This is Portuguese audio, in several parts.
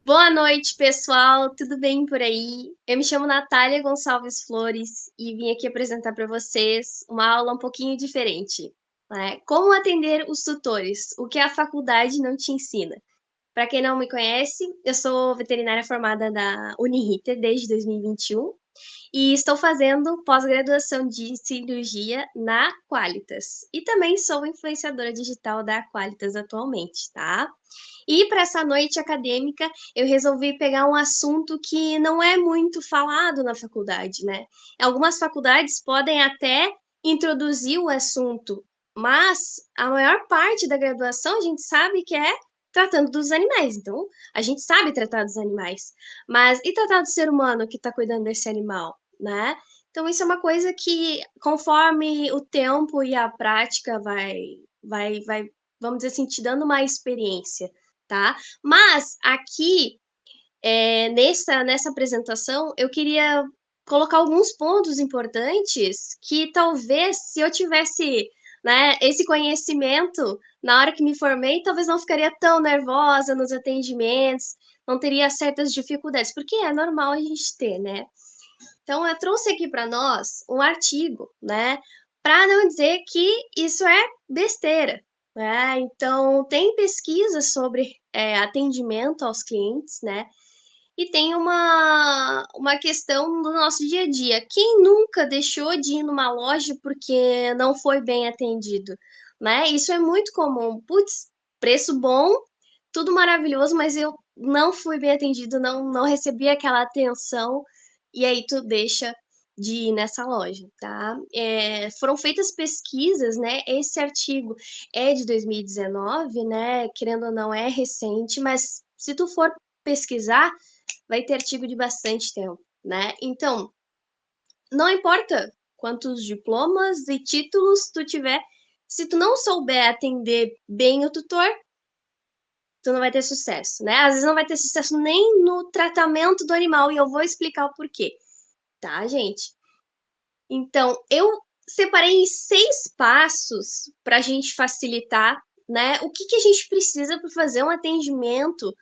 Boa noite, pessoal. Tudo bem por aí? Eu me chamo Natália Gonçalves Flores e vim aqui apresentar para vocês uma aula um pouquinho diferente, né? Como atender os tutores, o que a faculdade não te ensina. Para quem não me conhece, eu sou veterinária formada da Uniriter desde 2021 e estou fazendo pós-graduação de cirurgia na Qualitas. E também sou influenciadora digital da Qualitas atualmente, tá? E para essa noite acadêmica, eu resolvi pegar um assunto que não é muito falado na faculdade, né? Algumas faculdades podem até introduzir o assunto, mas a maior parte da graduação a gente sabe que é tratando dos animais. Então, a gente sabe tratar dos animais, mas e tratar do ser humano que está cuidando desse animal, né? Então, isso é uma coisa que, conforme o tempo e a prática vai, vamos dizer assim, te dando uma experiência, tá? Mas aqui, nessa apresentação, eu queria colocar alguns pontos importantes que talvez, se eu tivesse, né, esse conhecimento na hora que me formei, talvez não ficaria tão nervosa nos atendimentos, não teria certas dificuldades, porque é normal a gente ter, né? Então, eu trouxe aqui para nós um artigo, né? Para não dizer que isso é besteira, né? Então, tem pesquisas sobre atendimento aos clientes, né? E tem uma questão do nosso dia a dia. Quem nunca deixou de ir numa loja porque não foi bem atendido, né? Isso é muito comum. Putz, preço bom, tudo maravilhoso, mas eu não fui bem atendido, não recebi aquela atenção, e aí tu deixa de ir nessa loja, tá? Foram feitas pesquisas, né? Esse artigo é de 2019, né? Querendo ou não, é recente, mas se tu for pesquisar, vai ter artigo de bastante tempo, né? Então, não importa quantos diplomas e títulos tu tiver, se tu não souber atender bem o tutor, tu não vai ter sucesso, né? Às vezes não vai ter sucesso nem no tratamento do animal, e eu vou explicar o porquê, tá, gente? Então, eu separei em 6 passos para a gente facilitar, né? O que a gente precisa para fazer um atendimento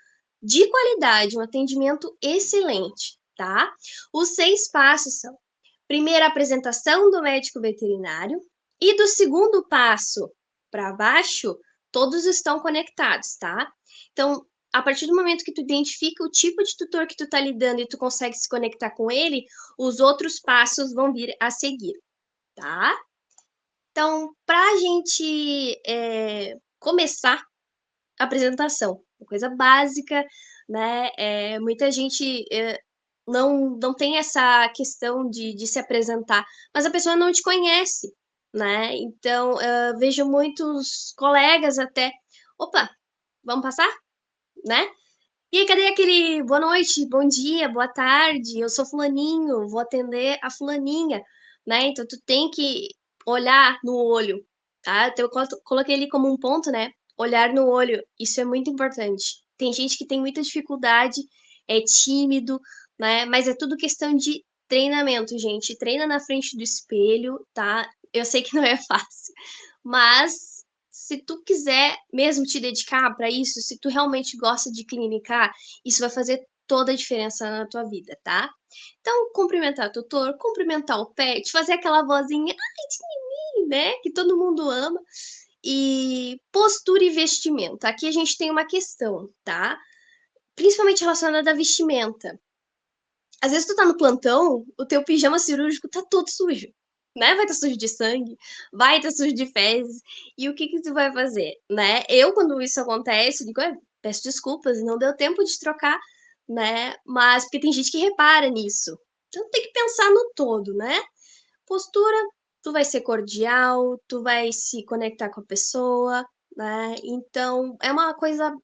de qualidade, um atendimento excelente, tá? Os 6 passos são: primeira, apresentação do médico veterinário, e do segundo passo para baixo, todos estão conectados, tá? Então, a partir do momento que tu identifica o tipo de tutor que tu tá lidando e tu consegue se conectar com ele, os outros passos vão vir a seguir, tá? Então, para a gente começar a apresentação, uma coisa básica, né? Muita gente não tem essa questão de se apresentar, mas a pessoa não te conhece, né? Então, vejo muitos colegas até, opa, vamos passar, né? E aí, cadê aquele boa noite, bom dia, boa tarde, eu sou fulaninho, vou atender a fulaninha, né? Então, tu tem que olhar no olho, tá? Então, eu coloquei ali como um ponto, né? Olhar no olho, isso é muito importante. Tem gente que tem muita dificuldade, é tímido, né? Mas é tudo questão de treinamento, gente. Treina na frente do espelho, tá? Eu sei que não é fácil, mas se tu quiser mesmo te dedicar para isso, se tu realmente gosta de clinicar, isso vai fazer toda a diferença na tua vida, tá? Então, cumprimentar o tutor, cumprimentar o pet, fazer aquela vozinha, ai, tinininho, né? Que todo mundo ama. E postura e vestimenta. Aqui a gente tem uma questão, tá? Principalmente relacionada à vestimenta. Às vezes tu tá no plantão, o teu pijama cirúrgico tá todo sujo, né? Vai estar sujo de sangue, vai estar sujo de fezes. E o que que tu vai fazer, né? Eu, quando isso acontece, digo, peço desculpas, não deu tempo de trocar, né? Mas porque tem gente que repara nisso. Então tem que pensar no todo, né? Postura, tu vai ser cordial, tu vai se conectar com a pessoa, né? Então, é uma coisa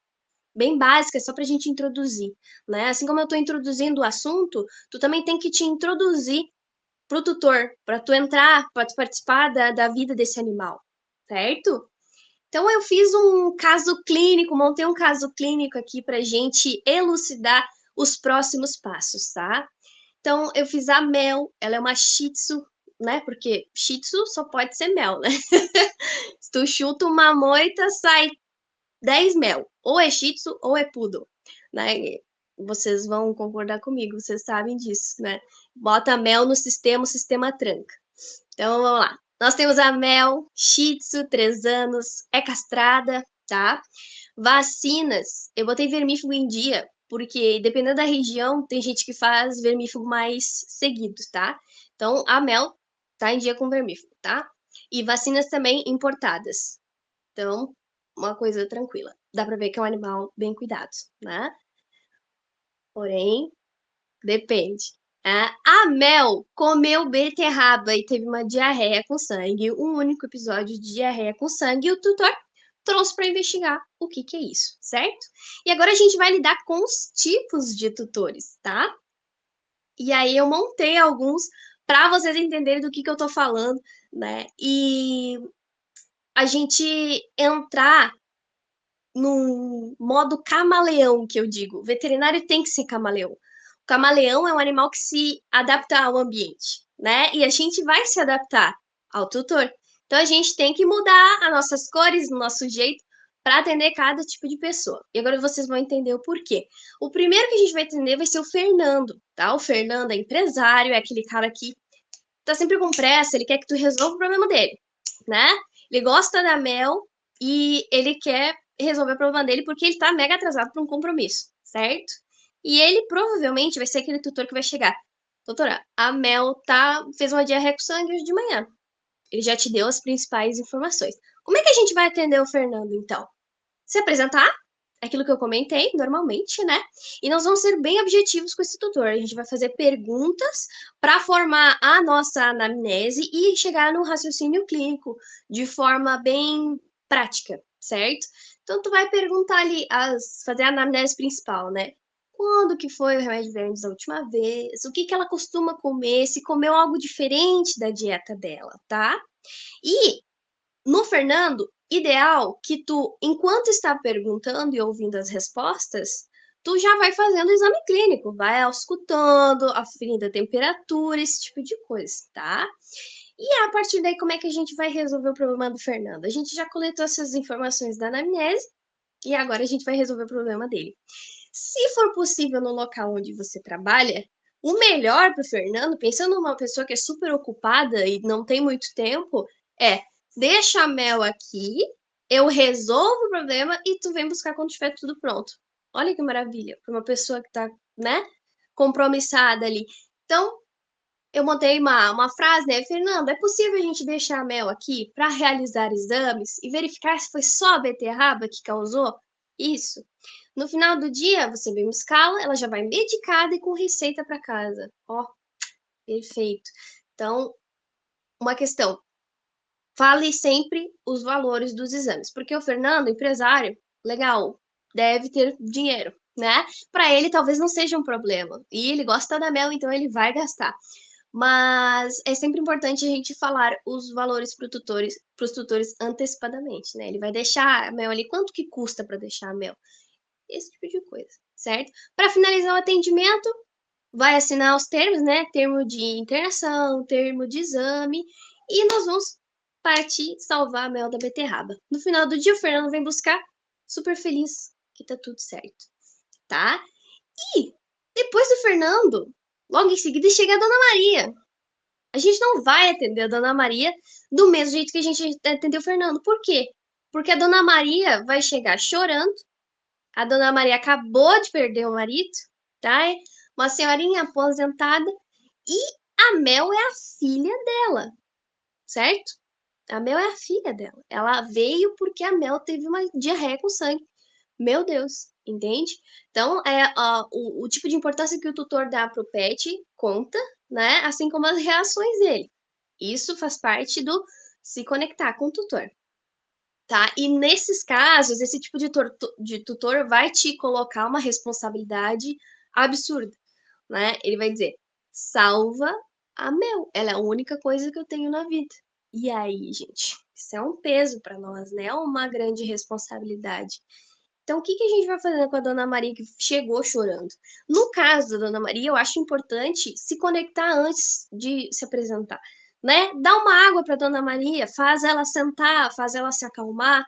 bem básica, só para a gente introduzir, né? Assim como eu estou introduzindo o assunto, tu também tem que te introduzir para o tutor, para tu entrar, para tu participar da vida desse animal, certo? Então eu fiz um caso clínico, montei um caso clínico aqui para a gente elucidar os próximos passos, tá? Então eu fiz a Mel, ela é uma Shih Tzu, né? Porque Shih Tzu só pode ser Mel, né? Se tu chuta uma moita, sai 10 mel. Ou é Shih Tzu ou é Poodle, né? Vocês vão concordar comigo, vocês sabem disso, né? Bota Mel no sistema, o sistema tranca. Então, vamos lá. Nós temos a Mel, Shih Tzu, 3 anos, é castrada, tá? Vacinas, eu botei vermífugo em dia, porque dependendo da região, tem gente que faz vermífugo mais seguido, tá? Então, a Mel tá em dia com vermífugo, tá? E vacinas também importadas. Então, uma coisa tranquila. Dá pra ver que é um animal bem cuidado, né? Porém, depende. A Mel comeu beterraba e teve uma diarreia com sangue, um único episódio de diarreia com sangue, e o tutor trouxe para investigar o que é isso, certo? E agora a gente vai lidar com os tipos de tutores, tá? E aí eu montei alguns para vocês entenderem do que eu tô falando, né? E a gente entrar num modo camaleão, que eu digo. O veterinário tem que ser camaleão. O camaleão é um animal que se adapta ao ambiente, né? E a gente vai se adaptar ao tutor. Então a gente tem que mudar as nossas cores, o nosso jeito, para atender cada tipo de pessoa. E agora vocês vão entender o porquê. O primeiro que a gente vai atender vai ser o Fernando, tá? O Fernando é empresário, é aquele cara que tá sempre com pressa, ele quer que tu resolva o problema dele, né? Ele gosta da Mel e ele quer resolver o problema dele porque ele tá mega atrasado para um compromisso, certo? E ele provavelmente vai ser aquele tutor que vai chegar. Doutora, a Mel fez uma diarreia com sangue hoje de manhã. Ele já te deu as principais informações. Como é que a gente vai atender o Fernando, então? Se apresentar, aquilo que eu comentei normalmente, né? E nós vamos ser bem objetivos com esse tutor. A gente vai fazer perguntas para formar a nossa anamnese e chegar no raciocínio clínico de forma bem prática, certo? Então, tu vai perguntar ali, fazer a anamnese principal, né? Quando que foi o remédio verde da última vez? O que que ela costuma comer? Se comeu algo diferente da dieta dela, tá? E no Fernando, ideal que tu, enquanto está perguntando e ouvindo as respostas, tu já vai fazendo o exame clínico, vai auscultando, aferindo a temperatura, esse tipo de coisa, tá? E a partir daí, como é que a gente vai resolver o problema do Fernando? A gente já coletou essas informações da anamnese e agora a gente vai resolver o problema dele. Se for possível no local onde você trabalha, o melhor para o Fernando, pensando numa pessoa que é super ocupada e não tem muito tempo, é deixa a Mel aqui, eu resolvo o problema e tu vem buscar quando tiver tudo pronto. Olha que maravilha, para uma pessoa que está, né, compromissada ali. Então, eu montei uma frase, né? Fernando, é possível a gente deixar a Mel aqui para realizar exames e verificar se foi só a beterraba que causou isso? No final do dia, você vem buscá-la, ela já vai medicada e com receita para casa. Ó, perfeito. Então, uma questão. Fale sempre os valores dos exames, porque o Fernando, empresário, legal, deve ter dinheiro, né? Para ele talvez não seja um problema. E ele gosta da Mel, então ele vai gastar. Mas é sempre importante a gente falar os valores para os tutores antecipadamente, né? Ele vai deixar a Mel ali, quanto que custa para deixar a Mel? Esse tipo de coisa, certo? Para finalizar o atendimento, vai assinar os termos, né? Termo de internação, termo de exame, e nós vamos partir salvar a Mel da beterraba. No final do dia, o Fernando vem buscar, super feliz que tá tudo certo, tá? E depois do Fernando, logo em seguida chega a Dona Maria. A gente não vai atender a Dona Maria do mesmo jeito que a gente atendeu o Fernando. Por quê? Porque a Dona Maria vai chegar chorando. A Dona Maria acabou de perder o marido, tá? Uma senhorinha aposentada. E a Mel é a filha dela, certo? A Mel é a filha dela. Ela veio porque a Mel teve uma diarreia com sangue. Meu Deus, entende? Então, o tipo de importância que o tutor dá pro pet conta, né? Assim como as reações dele. Isso faz parte do se conectar com o tutor, tá? E nesses casos, esse tipo de tutor vai te colocar uma responsabilidade absurda, né? Ele vai dizer: salva a Mel, ela é a única coisa que eu tenho na vida. E aí, gente, isso é um peso para nós, né? É uma grande responsabilidade. Então, o que a gente vai fazer com a Dona Maria que chegou chorando? No caso da Dona Maria, eu acho importante se conectar antes de se apresentar, né? Dá uma água para Dona Maria, faz ela sentar, faz ela se acalmar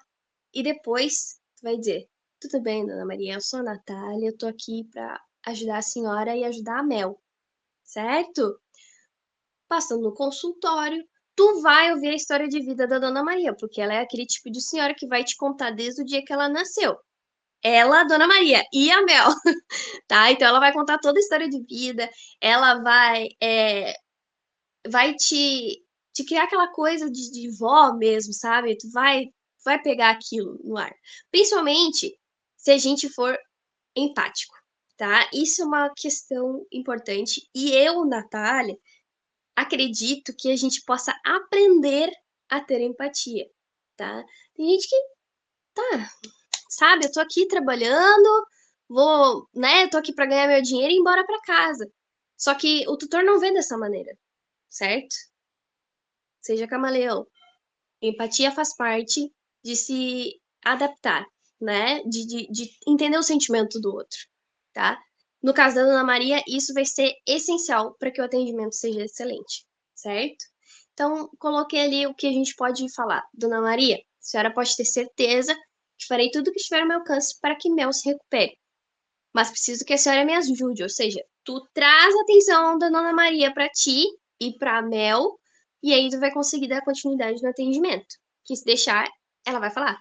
e depois tu vai dizer: tudo bem, Dona Maria, eu sou a Natália, eu tô aqui para ajudar a senhora e ajudar a Mel, certo? Passando no consultório, tu vai ouvir a história de vida da Dona Maria, porque ela é aquele tipo de senhora que vai te contar desde o dia que ela nasceu. Ela, a Dona Maria e a Mel, tá? Então ela vai contar toda a história de vida, ela vai te criar aquela coisa de vó mesmo, sabe? Tu vai pegar aquilo no ar. Principalmente se a gente for empático, tá? Isso é uma questão importante. E eu, Natália, acredito que a gente possa aprender a ter empatia, tá? Tem gente que, tá, sabe, eu tô aqui trabalhando, tô aqui pra ganhar meu dinheiro e ir embora pra casa. Só que o tutor não vê dessa maneira, certo? Seja camaleão. Empatia faz parte de se adaptar, né? De entender o sentimento do outro, tá? No caso da Dona Maria, isso vai ser essencial para que o atendimento seja excelente, certo? Então, coloquei ali o que a gente pode falar. Dona Maria, a senhora pode ter certeza que farei tudo o que estiver ao meu alcance para que Mel se recupere. Mas preciso que a senhora me ajude, ou seja, tu traz a atenção da Dona Maria para ti e para Mel, e aí tu vai conseguir dar continuidade no atendimento. Que se deixar, ela vai falar,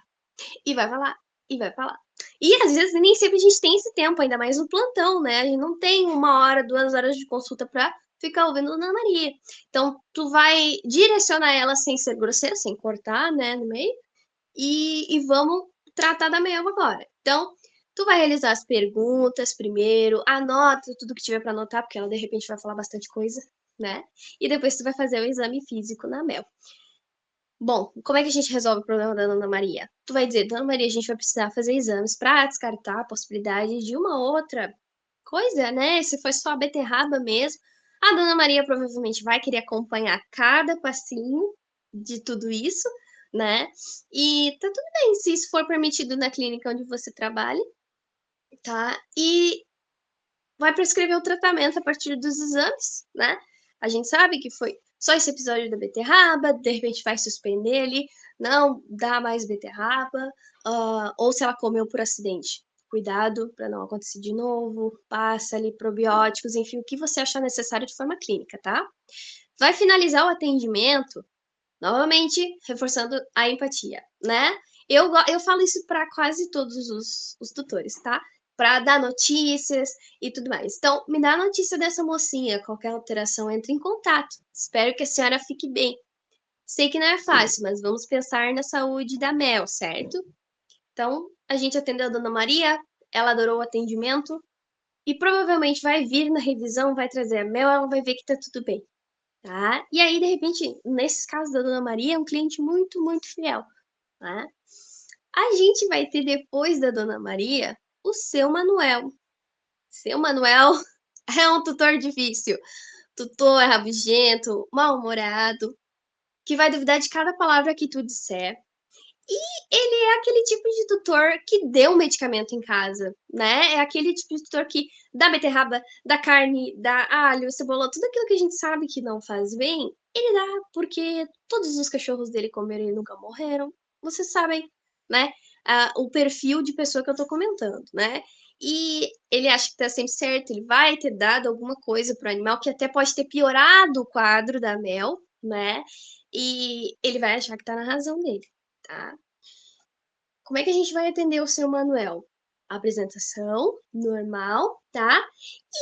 e vai falar, e vai falar. E às vezes nem sempre a gente tem esse tempo, ainda mais no plantão, né? A gente não tem 1 hora, 2 horas de consulta para ficar ouvindo a Dona Maria. Então, tu vai direcionar ela sem ser grosseira, sem cortar, né, no meio, e vamos tratar da Mel agora. Então, tu vai realizar as perguntas primeiro, anota tudo que tiver para anotar, porque ela de repente vai falar bastante coisa, né? E depois tu vai fazer o exame físico na Mel. Bom, como é que a gente resolve o problema da Dona Maria? Tu vai dizer, Dona Maria, a gente vai precisar fazer exames para descartar a possibilidade de uma outra coisa, né? Se foi só a beterraba mesmo. A Dona Maria provavelmente vai querer acompanhar cada passinho de tudo isso, né? E tá tudo bem se isso for permitido na clínica onde você trabalha, tá? E vai prescrever o tratamento a partir dos exames, né? A gente sabe que foi só esse episódio da beterraba, de repente vai suspender ali, não dá mais beterraba, ou se ela comeu por acidente. Cuidado para não acontecer de novo, passa ali probióticos, enfim, o que você achar necessário de forma clínica, tá? Vai finalizar o atendimento, novamente, reforçando a empatia, né? Eu falo isso para quase todos os tutores, tá? Para dar notícias e tudo mais. Então, me dá a notícia dessa mocinha, qualquer alteração, entre em contato. Espero que a senhora fique bem. Sei que não é fácil, mas vamos pensar na saúde da Mel, certo? Então, a gente atendeu a Dona Maria, ela adorou o atendimento e provavelmente vai vir na revisão, vai trazer a Mel, ela vai ver que tá tudo bem, tá? E aí, de repente, nesse caso da Dona Maria, é um cliente muito, muito fiel, tá? A gente vai ter depois da Dona Maria o seu Manuel. Seu Manuel é um tutor difícil. Tutor é rabugento, mal-humorado, que vai duvidar de cada palavra que tu disser. E ele é aquele tipo de tutor que deu um medicamento em casa, né? É aquele tipo de tutor que dá beterraba, dá carne, dá alho, cebola, tudo aquilo que a gente sabe que não faz bem, ele dá porque todos os cachorros dele comeram e nunca morreram. Vocês sabem, né? O perfil de pessoa que eu tô comentando, né? E ele acha que tá sempre certo, ele vai ter dado alguma coisa pro animal que até pode ter piorado o quadro da Mel, né? E ele vai achar que tá na razão dele, tá? Como é que a gente vai atender o seu Manuel? Apresentação normal, tá?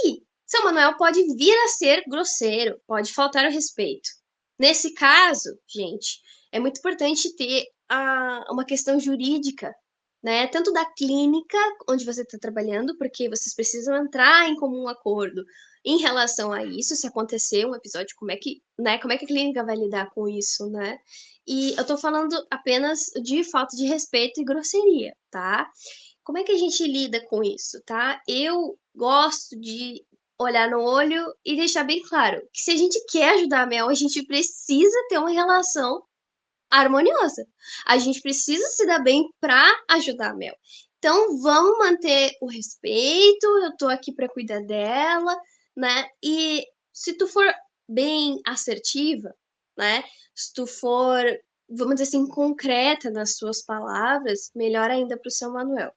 E seu Manuel pode vir a ser grosseiro, pode faltar o respeito. Nesse caso, gente, é muito importante ter uma questão jurídica, né? Tanto da clínica onde você está trabalhando, porque vocês precisam entrar em comum acordo em relação a isso, se acontecer um episódio, como é que, né? Como é que a clínica vai lidar com isso, né? E eu tô falando apenas de falta de respeito e grosseria, tá? Como é que a gente lida com isso, tá? Eu gosto de olhar no olho e deixar bem claro que se a gente quer ajudar a Mel, a gente precisa ter uma relação harmoniosa. A gente precisa se dar bem para ajudar a Mel. Então, vamos manter o respeito, eu tô aqui para cuidar dela, né? E se tu for bem assertiva, né? Se tu for, vamos dizer assim, concreta nas suas palavras, melhor ainda para o seu Manuel.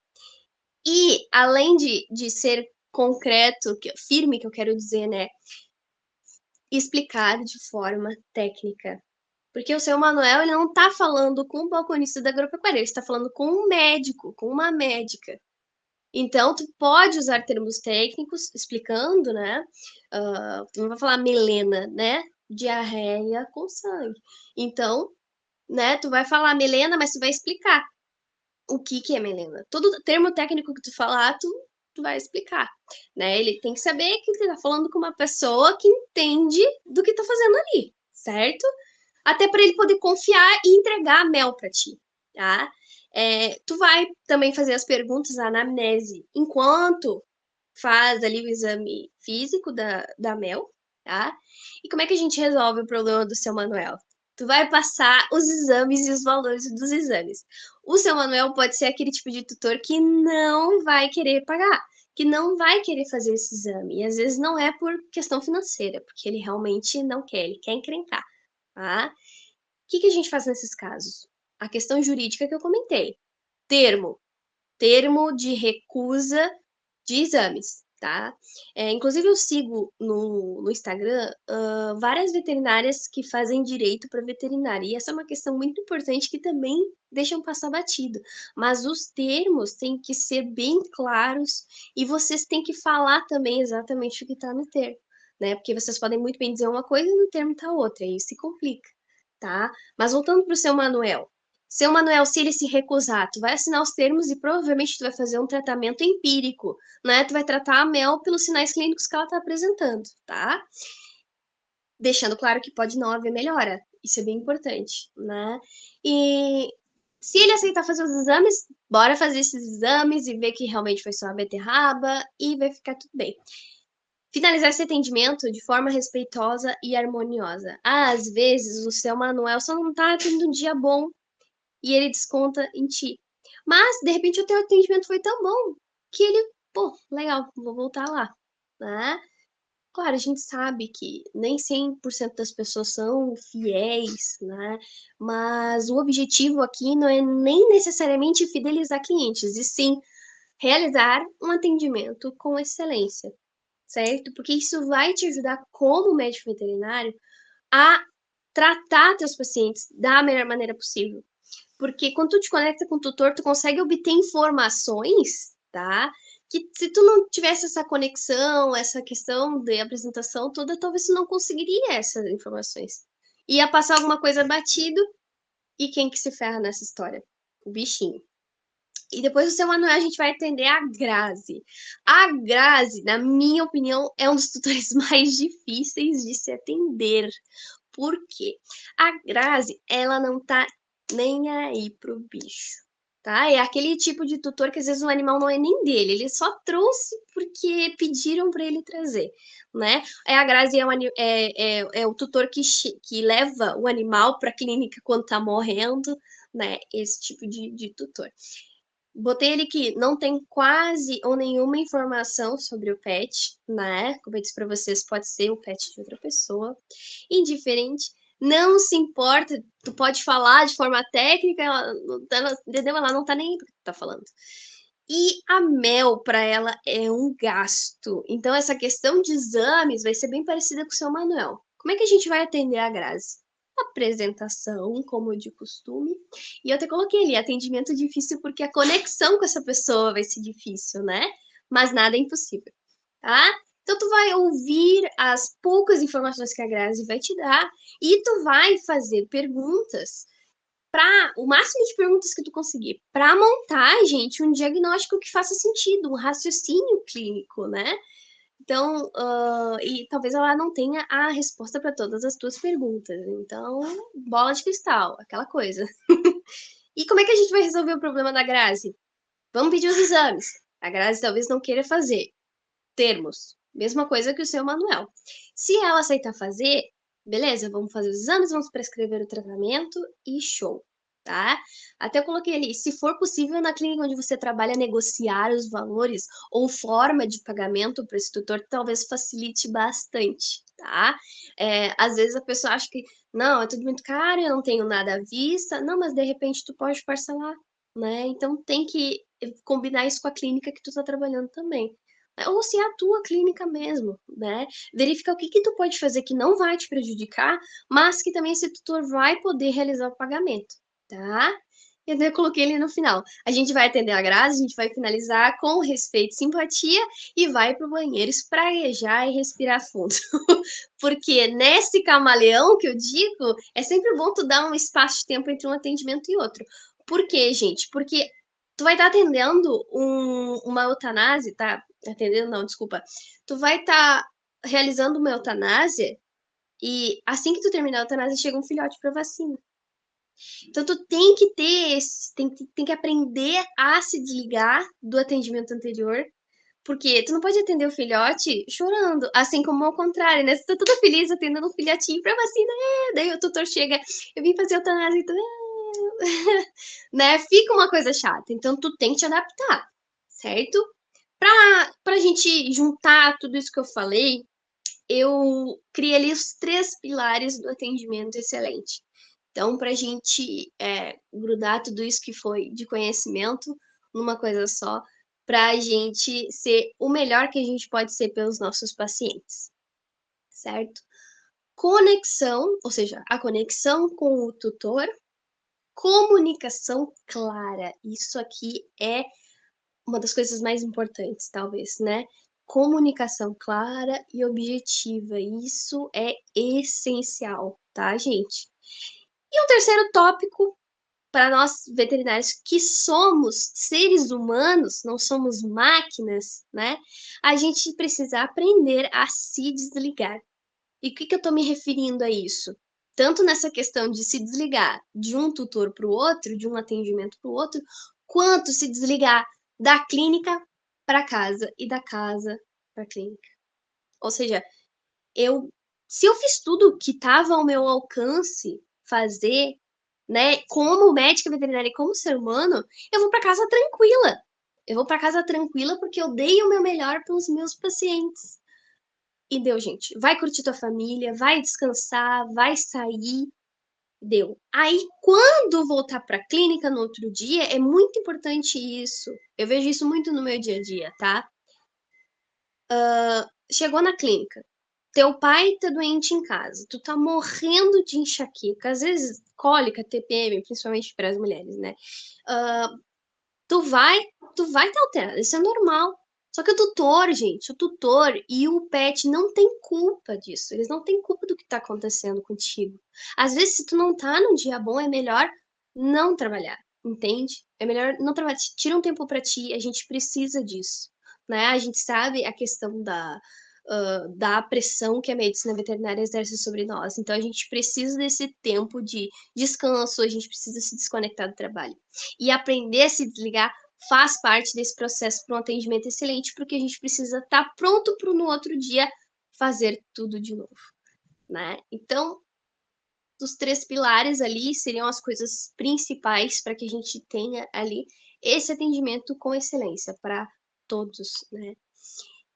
E, além de ser concreto, firme, que eu quero dizer, né? Explicar de forma técnica. Porque o seu Manuel, ele não tá falando com o balconista da agropecuária, ele está falando com um médico, com uma médica. Então, tu pode usar termos técnicos explicando, né? Tu não vai falar melena, né? Diarreia com sangue. Então, né? Tu vai falar melena, mas tu vai explicar o que que é melena. Todo termo técnico que tu falar, tu vai explicar, né? Ele tem que saber que ele tá falando com uma pessoa que entende do que tá fazendo ali, certo? Até para ele poder confiar e entregar a mel para ti, tá? Tu vai também fazer as perguntas na anamnese enquanto faz ali o exame físico da mel, tá? E como é que a gente resolve o problema do seu Manuel? Tu vai passar os exames e os valores dos exames. O seu Manuel pode ser aquele tipo de tutor que não vai querer pagar, que não vai querer fazer esse exame. E às vezes não é por questão financeira, porque ele realmente não quer, ele quer encrencar, tá? Que a gente faz nesses casos? A questão jurídica que eu comentei. Termo. Termo de recusa de exames, tá? Inclusive, eu sigo no Instagram várias veterinárias que fazem direito para veterinária. E essa é uma questão muito importante que também deixam passar batido. Mas os termos têm que ser bem claros e vocês têm que falar também exatamente o que está no termo, né? Porque vocês podem muito bem dizer uma coisa e no termo está outra, e aí se complica, tá? Mas voltando para o seu Manuel. Seu Manuel, se ele se recusar, tu vai assinar os termos e provavelmente tu vai fazer um tratamento empírico, né? Tu vai tratar a Mel pelos sinais clínicos que ela tá apresentando, tá? Deixando claro que pode não haver melhora. Isso é bem importante, né? E se ele aceitar fazer os exames, bora fazer esses exames e ver que realmente foi só a beterraba e vai ficar tudo bem. Finalizar esse atendimento de forma respeitosa e harmoniosa. Às vezes, o seu Manuel só não tá tendo um dia bom e ele desconta em ti. Mas, de repente, o teu atendimento foi tão bom que ele, pô, legal, vou voltar lá, né? Claro, a gente sabe que nem 100% das pessoas são fiéis, né? Mas o objetivo aqui não é nem necessariamente fidelizar clientes, e sim realizar um atendimento com excelência, certo? Porque isso vai te ajudar como médico veterinário a tratar teus pacientes da melhor maneira possível. Porque quando tu te conecta com o tutor, tu consegue obter informações, tá? Que se tu não tivesse essa conexão, essa questão de apresentação toda, talvez tu não conseguiria essas informações. Ia passar alguma coisa batido, e quem que se ferra nessa história? O bichinho. E depois do seu Manuel, a gente vai atender a Grazi. A Grazi, na minha opinião, é um dos tutores mais difíceis de se atender. Por quê? A Grazi, ela não tá nem aí pro bicho, tá? É aquele tipo de tutor que às vezes o animal não é nem dele, ele só trouxe porque pediram para ele trazer, né? A Grazi é o tutor que leva o animal para a clínica quando tá morrendo, né? Esse tipo de tutor. Botei ele que não tem quase ou nenhuma informação sobre o pet, né? Como eu disse para vocês, pode ser o pet de outra pessoa. Indiferente, não se importa, tu pode falar de forma técnica, entendeu? Ela não tá nem aí pro que tu tá falando. E a mel, para ela, é um gasto. Então, essa questão de exames vai ser bem parecida com o seu Manuel. Como é que a gente vai atender a Grazi? Apresentação, como de costume. E eu até coloquei ali, atendimento difícil, porque a conexão com essa pessoa vai ser difícil, né? Mas nada é impossível, tá? Então, tu vai ouvir as poucas informações que a Grazi vai te dar e tu vai fazer perguntas para o máximo de perguntas que tu conseguir, para montar, gente, um diagnóstico que faça sentido, um raciocínio clínico, né? Então, e talvez ela não tenha a resposta para todas as tuas perguntas. Então, bola de cristal, aquela coisa. E como é que a gente vai resolver o problema da Grazi? Vamos pedir os exames. A Grazi talvez não queira fazer. Termos. Mesma coisa que o seu Manuel. Se ela aceitar fazer, beleza, vamos fazer os exames, vamos prescrever o tratamento e show, tá? Até eu coloquei ali, se for possível, na clínica onde você trabalha, negociar os valores ou forma de pagamento para esse tutor, talvez facilite bastante, tá? Às vezes a pessoa acha que, não, é tudo muito caro, eu não tenho nada à vista. Não, mas de repente tu pode parcelar, né? Então tem que combinar isso com a clínica que tu tá trabalhando também. ou se é a tua clínica mesmo, né? Verifica o que que tu pode fazer que não vai te prejudicar, mas que também esse tutor vai poder realizar o pagamento, tá? E daí eu coloquei ele no final. A gente vai atender a Grazi, a gente vai finalizar com respeito e simpatia e vai pro banheiro espraguejar e respirar fundo. Porque nesse camaleão que eu digo, é sempre bom tu dar um espaço de tempo entre um atendimento e outro. Por quê, gente? Porque tu vai estar atendendo uma eutanásia, tá? Atendendo, não, desculpa. Tu vai estar realizando uma eutanásia e assim que tu terminar a eutanásia, chega um filhote pra vacina. Então, tu tem que ter tem que aprender a se desligar do atendimento anterior, porque tu não pode atender o filhote chorando, assim como ao contrário, né? Se tu tá toda feliz atendendo um filhotinho pra vacina, daí o tutor chega, eu vim fazer eutanásia, então, né? Fica uma coisa chata. Então, tu tem que te adaptar, certo? Pra gente juntar tudo isso que eu falei, eu criei ali os 3 pilares do atendimento excelente. Então, para a gente grudar tudo isso que foi de conhecimento numa coisa só, para a gente ser o melhor que a gente pode ser pelos nossos pacientes, certo? Conexão, ou seja, a conexão com o tutor, comunicação clara. Isso aqui é uma das coisas mais importantes, talvez, né? Comunicação clara e objetiva. Isso é essencial, tá, gente? E o terceiro tópico, para nós veterinários que somos seres humanos, não somos máquinas, né? A gente precisa aprender a se desligar. E o que eu estou me referindo a isso? Tanto nessa questão de se desligar de um tutor para o outro, de um atendimento para o outro, quanto se desligar da clínica para casa e da casa para a clínica. Ou seja, eu, se eu fiz tudo que estava ao meu alcance fazer, né, como médica veterinária e como ser humano, eu vou para casa tranquila. Eu vou para casa tranquila porque eu dei o meu melhor para os meus pacientes. E deu, gente. Vai curtir tua família, vai descansar, vai sair. Deu. Aí, quando voltar para a clínica no outro dia, é muito importante isso. Eu vejo isso muito no meu dia a dia, tá? Chegou na clínica, teu pai tá doente em casa, tu tá morrendo de enxaqueca, às vezes cólica, TPM, principalmente para as mulheres, né? Ah, tu vai, tu vai estar alterada, isso é normal. Só que o tutor, gente, o tutor e o pet não tem culpa disso. Eles não têm culpa do que tá acontecendo contigo. Às vezes, se tu não tá num dia bom, é melhor não trabalhar, entende? É melhor não trabalhar. Tira um tempo pra ti, a gente precisa disso, né? A gente sabe a questão da pressão que a medicina veterinária exerce sobre nós. Então, a gente precisa desse tempo de descanso, a gente precisa se desconectar do trabalho. E aprender a se desligar faz parte desse processo para um atendimento excelente, porque a gente precisa estar pronto para no outro dia fazer tudo de novo, né? Então, os 3 pilares ali seriam as coisas principais para que a gente tenha ali esse atendimento com excelência para todos, né?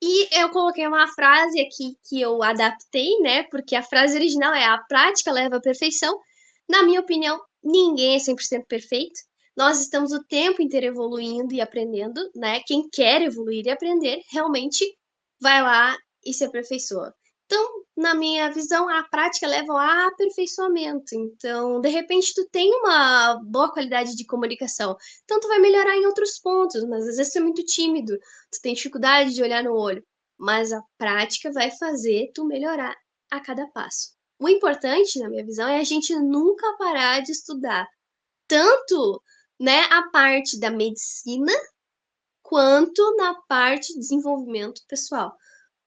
E eu coloquei uma frase aqui que eu adaptei, né? Porque a frase original é: a prática leva à perfeição. Na minha opinião, ninguém é 100% perfeito. Nós estamos o tempo inteiro evoluindo e aprendendo, né? Quem quer evoluir e aprender, realmente vai lá e se aperfeiçoa. Então, na minha visão, a prática leva ao aperfeiçoamento. Então, de repente, tu tem uma boa qualidade de comunicação. Então, tu vai melhorar em outros pontos, mas às vezes tu é muito tímido, tu tem dificuldade de olhar no olho. Mas a prática vai fazer tu melhorar a cada passo. O importante, na minha visão, é a gente nunca parar de estudar tanto, né, a parte da medicina quanto na parte de desenvolvimento pessoal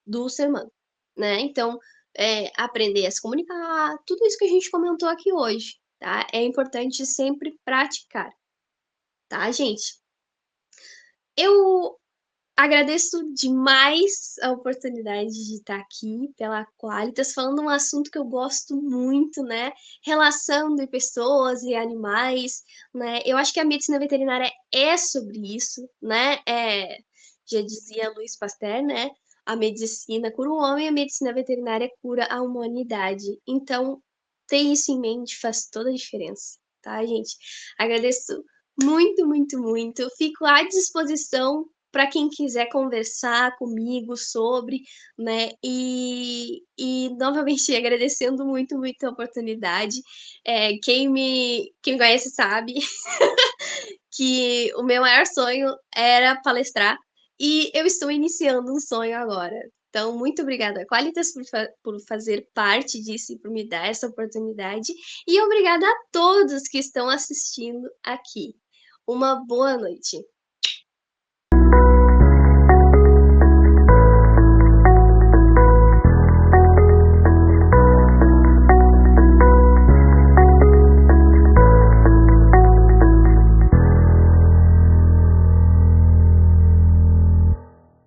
do ser humano, né? Então, aprender a se comunicar, tudo isso que a gente comentou aqui hoje, tá? É importante sempre praticar, tá, gente? Eu agradeço demais a oportunidade de estar aqui pela Qualitas, falando um assunto que eu gosto muito, né? Relação de pessoas e animais, né? Eu acho que a medicina veterinária é sobre isso, né? Já dizia Luiz Pasteur, né? A medicina cura o homem, a medicina veterinária cura a humanidade. Então, ter isso em mente faz toda a diferença, tá, gente? Agradeço muito, muito, muito. Fico à disposição para quem quiser conversar comigo sobre, né, e novamente agradecendo muito, muito a oportunidade. Quem me conhece sabe que o meu maior sonho era palestrar, e eu estou iniciando um sonho agora. Então, muito obrigada, Qualitas, por fazer parte disso e por me dar essa oportunidade. E obrigada a todos que estão assistindo aqui. Uma boa noite.